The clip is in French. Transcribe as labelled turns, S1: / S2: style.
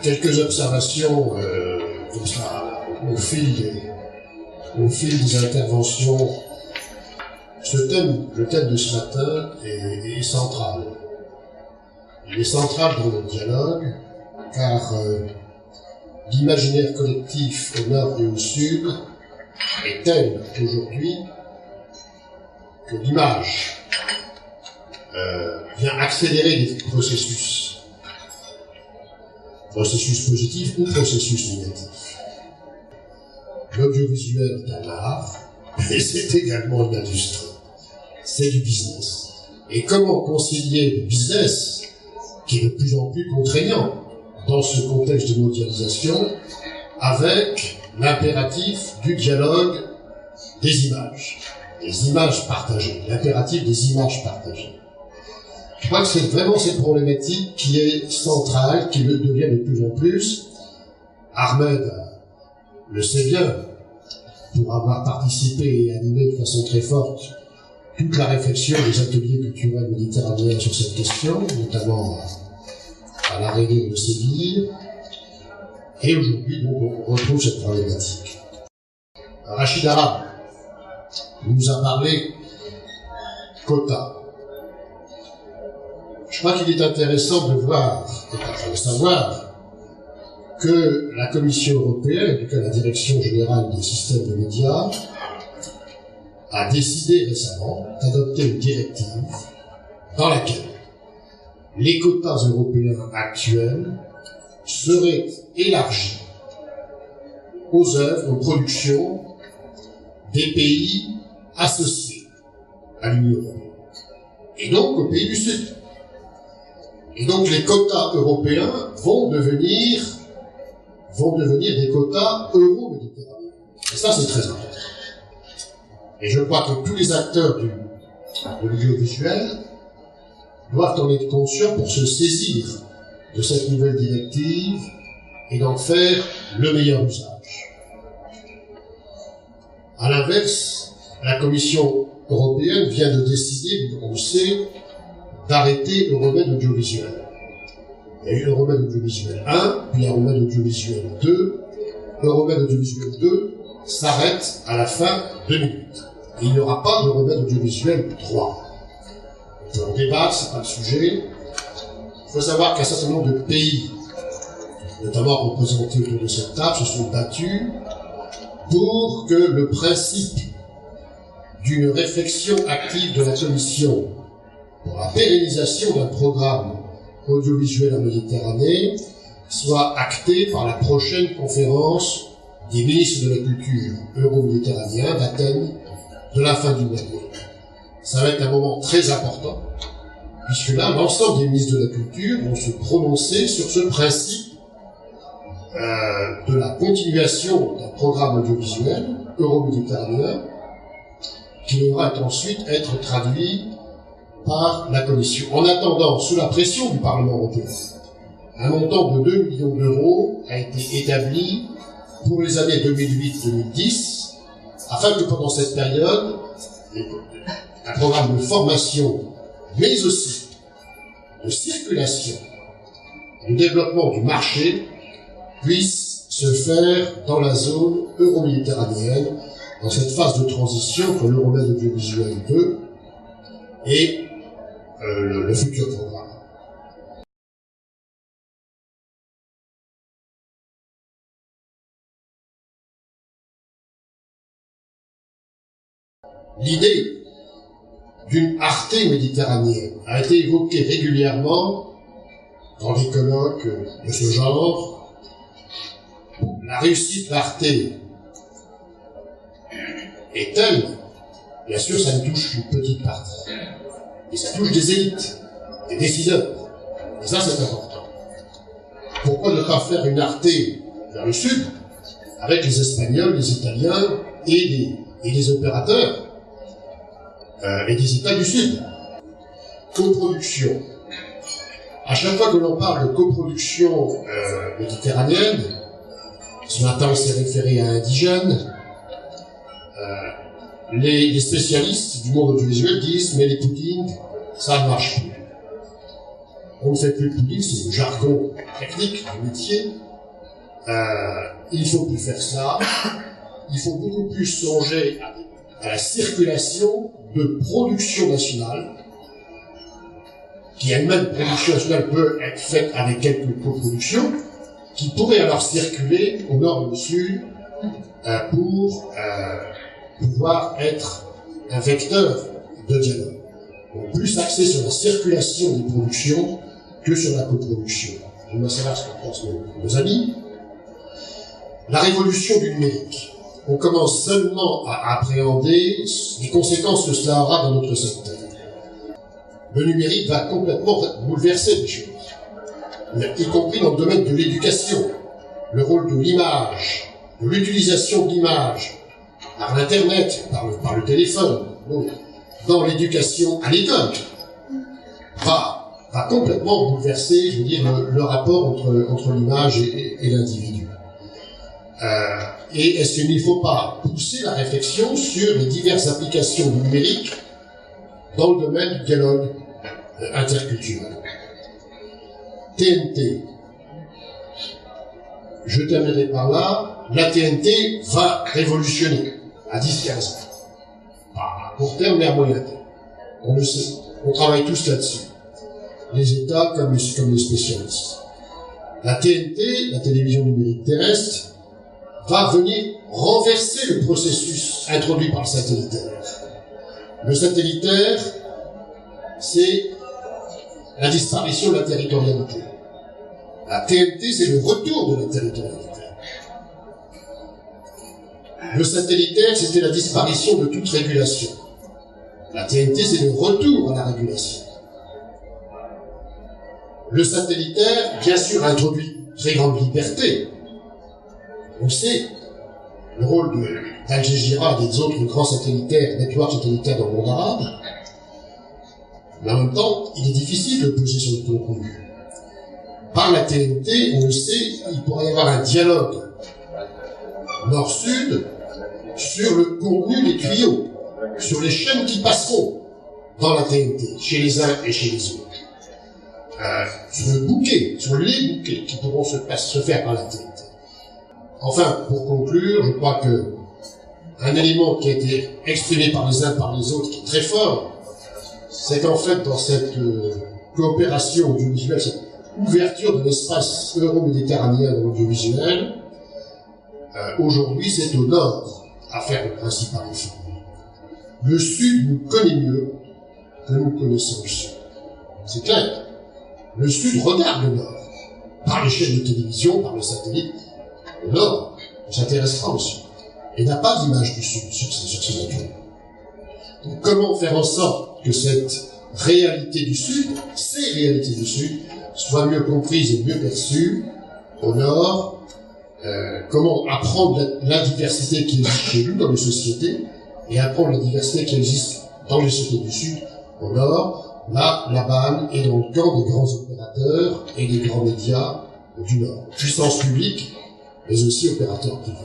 S1: Quelques observations comme ça, au fil des interventions. Le thème de ce matin est central. Il est central dans le dialogue, car l'imaginaire collectif au nord et au sud est tel aujourd'hui que l'image vient accélérer des processus positifs ou processus négatifs. L'audiovisuel est un art, et c'est également une industrie. C'est du business. Et comment concilier le business, qui est de plus en plus contraignant dans ce contexte de mondialisation, avec l'impératif du dialogue des images partagées, l'impératif des images partagées. Je crois que c'est vraiment cette problématique qui est centrale, qui le devient de plus en plus. Ahmed le sait bien, pour avoir participé et animé de façon très forte toute la réflexion des ateliers culturels méditerranéens sur cette question, notamment à la Réunion de Séville. Et aujourd'hui, donc, on retrouve cette problématique. Rachid Arabe nous a parlé quota. Je crois qu'il est intéressant de savoir que la Commission européenne, en tout cas la Direction générale des systèmes de médias, a décidé récemment d'adopter une directive dans laquelle les quotas européens actuels seraient élargis aux œuvres, aux productions des pays associés à l'Union européenne, et donc aux pays du Sud. Et donc les quotas européens vont devenir des quotas euro-méditerranéens. Et ça, c'est très important. Et je crois que tous les acteurs de l'audiovisuel doivent en être conscients pour se saisir de cette nouvelle directive et d'en faire le meilleur usage. À l'inverse, la Commission européenne vient de décider, on le sait, d'arrêter le remède audiovisuel. Il y a eu le remède audiovisuel 1, puis un remède audiovisuel 2. Le remède audiovisuel 2 s'arrête à la fin 2008. Et il n'y aura pas de remède audiovisuel 3. On peut en débattre, c'est pas le sujet. Il faut savoir qu'un certain nombre de pays, notamment représentés autour de cette table, se sont battus pour que le principe d'une réflexion active de la Commission pour la pérennisation d'un programme audiovisuel en Méditerranée soit acté par la prochaine conférence des ministres de la culture euro-méditerranéens d'Athènes de la fin du mois de mai. Ça va être un moment très important, puisque là, l'ensemble des ministres de la culture vont se prononcer sur ce principe de la continuation d'un programme audiovisuel euro-méditerranéen qui devra ensuite être traduit par la Commission. En attendant, sous la pression du Parlement européen, un montant de 2 millions d'euros a été établi pour les années 2008-2010, afin que pendant cette période, un programme de formation, mais aussi de circulation, de développement du marché, puisse se faire dans la zone euro-méditerranéenne, dans cette phase de transition entre l'Euromède audiovisuel 2 et le futur programme. L'idée d'une Arte méditerranéenne a été évoquée régulièrement dans des colloques de ce genre. La réussite d'Arte est telle, bien sûr, ça ne touche qu'une petite partie. Et ça touche des élites, des décideurs. Et ça, c'est important. Pourquoi ne pas faire une Arte vers le sud, avec les Espagnols, les Italiens et les opérateurs et des États du Sud? Coproduction. À chaque fois que l'on parle de coproduction méditerranéenne, ce matin on s'est référé à Indigène, les spécialistes du monde audiovisuel disent mais les puddings, ça ne marche plus. On ne fait plus de public, c'est le jargon technique du métier. Il ne faut plus faire ça. Il faut beaucoup plus songer à la circulation de production nationale, qui elle-même, production nationale, peut être faite avec quelques coproductions, qui pourraient alors circuler au nord et au sud pour pouvoir être un vecteur de dialogue. Donc plus axé sur la circulation des productions que sur la coproduction. Je voudrais savoir ce qu'en pensent nos amis. La révolution du numérique. On commence seulement à appréhender les conséquences que cela aura dans notre secteur. Le numérique va complètement bouleverser les choses, y compris dans le domaine de l'éducation. Le rôle de l'image, de l'utilisation de l'image par l'Internet, par le téléphone, donc, dans l'éducation à l'école, va complètement bouleverser, je veux dire, le rapport entre l'image et l'individu. Et est-ce qu'il ne faut pas pousser la réflexion sur les diverses applications du numérique dans le domaine du dialogue interculturel? TNT. Je terminerai par là. La TNT va révolutionner à 10-15 ans. Pas à court terme, mais à moyen terme. On le sait. On travaille tous là-dessus. Les États comme les spécialistes. La TNT, la télévision numérique terrestre, va venir renverser le processus introduit par le satellitaire. Le satellitaire, c'est la disparition de la territorialité. La TNT, c'est le retour de la territorialité. Le satellitaire, c'était la disparition de toute régulation. La TNT, c'est le retour à la régulation. Le satellitaire, bien sûr, a introduit très grande liberté. On sait le rôle d'Al Jazeera et des autres grands satellitaires, networks satellitaires dans le monde arabe. Mais en même temps, il est difficile de peser sur le contenu. Par la TNT, on le sait, il pourrait y avoir un dialogue nord-sud sur le contenu des tuyaux, sur les chaînes qui passeront dans la TNT, chez les uns et chez les autres. Sur le bouquet, sur les bouquets qui pourront se faire par la TNT. Enfin, pour conclure, je crois que un élément qui a été exprimé par les uns par les autres, qui est très fort, c'est qu'en fait, dans cette coopération audiovisuelle, cette ouverture de l'espace euro-méditerranéen dans l'audiovisuel, aujourd'hui, c'est au nord à faire le principal effort. Le sud nous connaît mieux que nous connaissons le sud. C'est clair. Le sud regarde le nord, par les chaînes de télévision, par le satellite. Le nord s'intéressera au sud et n'a pas d'image du sud sur ce document. Donc comment faire en sorte que cette réalité du sud, ces réalités du sud, soient mieux comprises et mieux perçues au nord? Comment apprendre la diversité qui existe chez nous dans les sociétés et apprendre la diversité qui existe dans les sociétés du sud au nord? Là, la balle est dans le camp des grands opérateurs et des grands médias du nord. Puissance publique, mais aussi opérateurs privés.